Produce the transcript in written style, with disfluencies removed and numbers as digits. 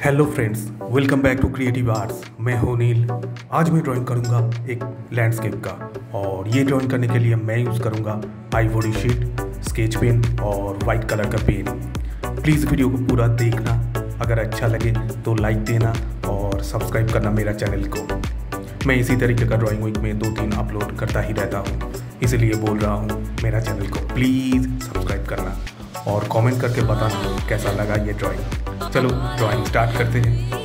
Hello friends, welcome back to creative arts. मैं हूं नील। आज मैं ड्राइंग करूंगा एक लैंडस्केप का, और ये ड्राइंग करने के लिए मैं यूज़ करूंगा आइवरी शीट, स्केच पेन और वाइट कलर का पेन। प्लीज़ वीडियो को पूरा देखना, अगर अच्छा लगे तो लाइक देना और सब्सक्राइब करना मेरा चैनल को। मैं इसी तरीके का ड्राइंग वीक में 2-3 अपलोड करता ही रहता हूँ, इसीलिए बोल रहा हूँ मेरा चैनल को प्लीज़ सब्सक्राइब करना और कमेंट करके बताना कैसा लगा ये ड्राइंग। चलो ड्राइंग स्टार्ट करते हैं।